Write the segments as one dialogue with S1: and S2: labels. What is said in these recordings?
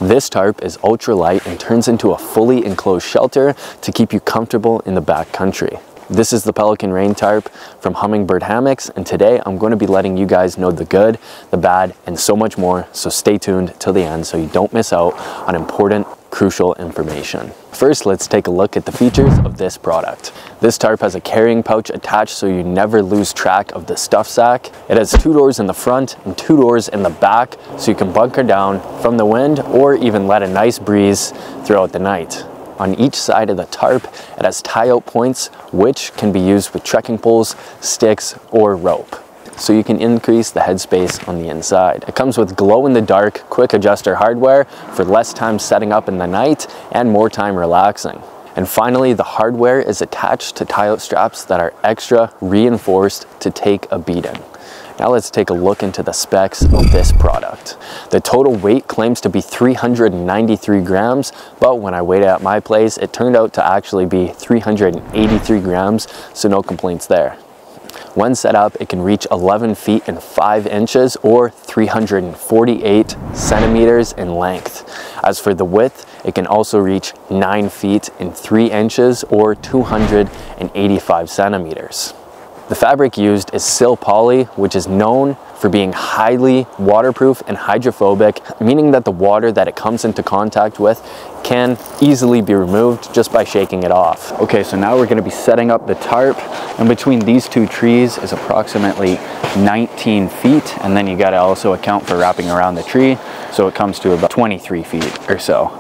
S1: This tarp is ultra light and turns into a fully enclosed shelter to keep you comfortable in the backcountry. This is the Pelican Rain Tarp from Hummingbird Hammocks, and today I'm going to be letting you guys know the good, the bad, and so much more, so stay tuned till the end so you don't miss out on important, crucial information. First, let's take a look at the features of this product. This tarp has a carrying pouch attached so you never lose track of the stuff sack. It has 2 doors in the front and 2 doors in the back so you can bunker down from the wind or even let a nice breeze throughout the night. On each side of the tarp, it has tie-out points which can be used with trekking poles, sticks, or rope, so you can increase the headspace on the inside. It comes with glow-in-the-dark quick adjuster hardware for less time setting up in the night and more time relaxing. And finally, the hardware is attached to tie-out straps that are extra reinforced to take a beating. Now let's take a look into the specs of this product. The total weight claims to be 393 grams, but when I weighed it at my place, it turned out to actually be 383 grams, so no complaints there. When set up, it can reach 11 feet and 5 inches or 348 centimeters in length. As for the width, it can also reach 9 feet and 3 inches or 285 centimeters. The fabric used is sil poly, which is known for being highly waterproof and hydrophobic, meaning that the water that it comes into contact with can easily be removed just by shaking it off. Okay, so now we're going to be setting up the tarp, and between these 2 trees is approximately 19 feet, and then you got to also account for wrapping around the tree, so it comes to about 23 feet or so.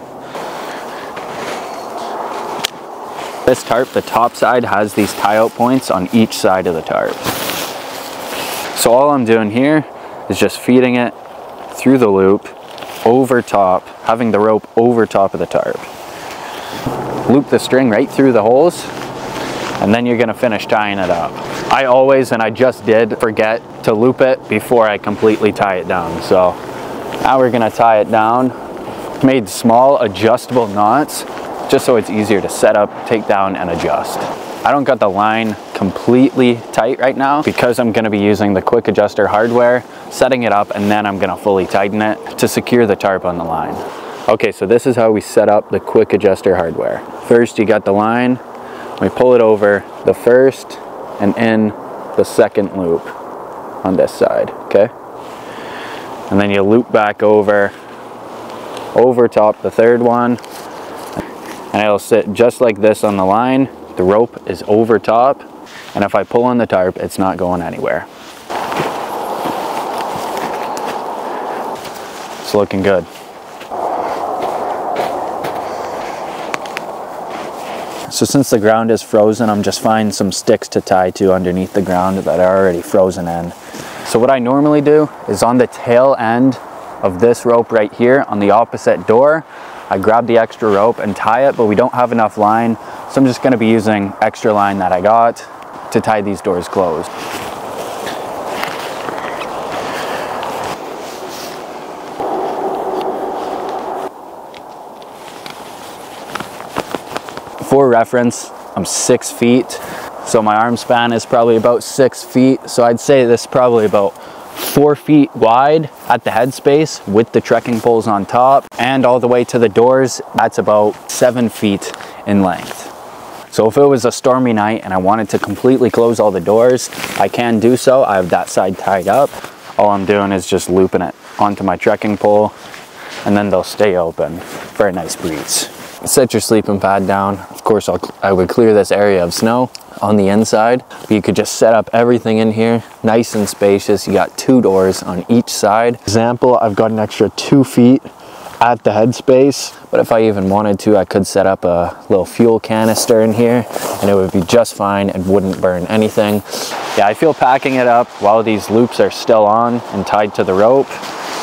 S1: This tarp, the top side has these tie-out points on each side of the tarp. So all I'm doing here is just feeding it through the loop over top, having the rope over top of the tarp. Loop the string right through the holes, and then you're gonna finish tying it up. I always, and I just did, forget to loop it before I completely tie it down. So now we're gonna tie it down. Made small adjustable knots, just so it's easier to set up, take down, and adjust. I don't got the line completely tight right now because I'm gonna be using the quick adjuster hardware, setting it up, and then I'm gonna fully tighten it to secure the tarp on the line. Okay, so this is how we set up the quick adjuster hardware. First, you got the line, we pull it over the first and in the second loop on this side, okay? And then you loop back over top the third one, and it'll sit just like this on the line. The rope is over top, and if I pull on the tarp, it's not going anywhere. It's looking good. So since the ground is frozen, I'm just finding some sticks to tie to underneath the ground that are already frozen in. So what I normally do is on the tail end of this rope right here on the opposite door, I grab the extra rope and tie it, but we don't have enough line, so I'm just going to be using extra line that I got to tie these doors closed. For reference, I'm 6 feet, so my arm span is probably about 6 feet, so I'd say this is probably about 4 feet wide at the headspace with the trekking poles on top, and all the way to the doors, that's about 7 feet in length. So if it was a stormy night and I wanted to completely close all the doors, I can do so. I have that side tied up. All I'm doing is just looping it onto my trekking pole, and then they'll stay open for a nice breeze. Set your sleeping pad down. Of course, I would clear this area of snow on the inside, but you could just set up everything in here nice and spacious. You got 2 doors on each side. Example, I've got an extra 2 feet at the headspace, but if I even wanted to, I could set up a little fuel canister in here and it would be just fine and wouldn't burn anything. Yeah, I feel packing it up while these loops are still on and tied to the rope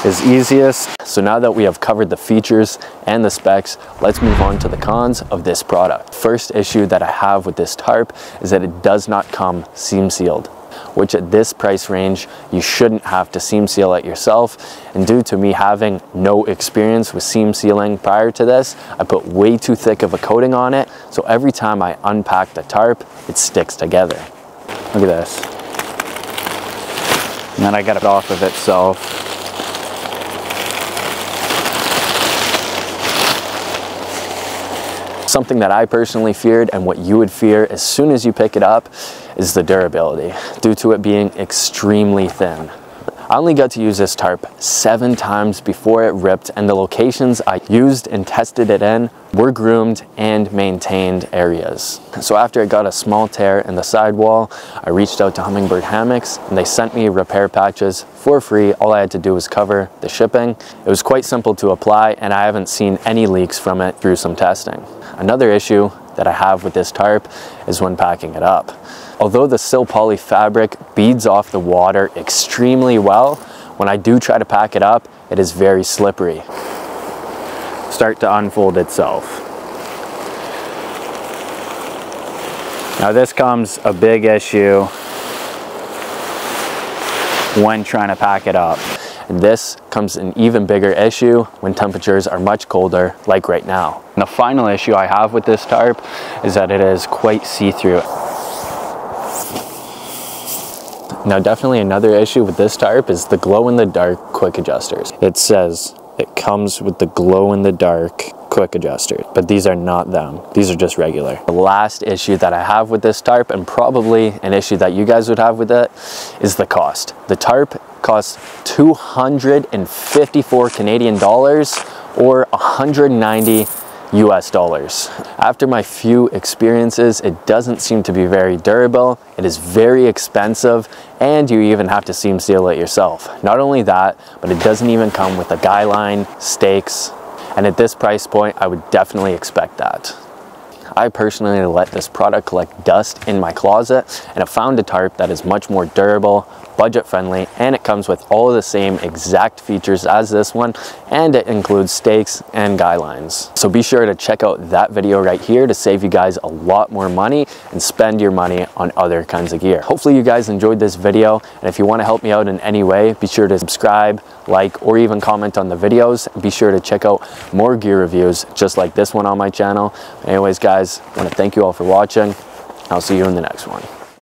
S1: is easiest. So now that we have covered the features and the specs, let's move on to the cons of this product. First issue that I have with this tarp is that it does not come seam sealed, which at this price range, you shouldn't have to seam seal it yourself. And due to me having no experience with seam sealing prior to this, I put way too thick of a coating on it. So every time I unpack the tarp, it sticks together. Look at this. And then I got it off of itself. Something that I personally feared and what you would fear as soon as you pick it up is the durability, due to it being extremely thin. I only got to use this tarp 7 times before it ripped, and the locations I used and tested it in were groomed and maintained areas. So after it got a small tear in the sidewall, I reached out to Hummingbird Hammocks and they sent me repair patches for free. All I had to do was cover the shipping. It was quite simple to apply, and I haven't seen any leaks from it through some testing. Another issue that I have with this tarp is when packing it up. Although the sil poly fabric beads off the water extremely well, when I do try to pack it up, it is very slippery. Start to unfold itself. Now this comes a big issue when trying to pack it up. And this comes an even bigger issue when temperatures are much colder, like right now. And the final issue I have with this tarp is that it is quite see-through. Now definitely another issue with this tarp is the glow-in-the-dark quick adjusters. It says it comes with the glow-in-the-dark quick adjusters, but these are not them. These are just regular. The last issue that I have with this tarp, and probably an issue that you guys would have with it, is the cost. The tarp costs 254 Canadian dollars or 190 US dollars. After my few experiences, it doesn't seem to be very durable. It is very expensive, and you even have to seam seal it yourself. Not only that, but it doesn't even come with a guy line, stakes, and at this price point, I would definitely expect that. I personally let this product collect dust in my closet, and I found a tarp that is much more durable, budget friendly, and it comes with all of the same exact features as this one, and it includes stakes and guy lines. So be sure to check out that video right here to save you guys a lot more money and spend your money on other kinds of gear. Hopefully you guys enjoyed this video, and if you want to help me out in any way, be sure to subscribe, like, or even comment on the videos. Be sure to check out more gear reviews just like this one on my channel. Anyways guys, I want to thank you all for watching. I'll see you in the next one.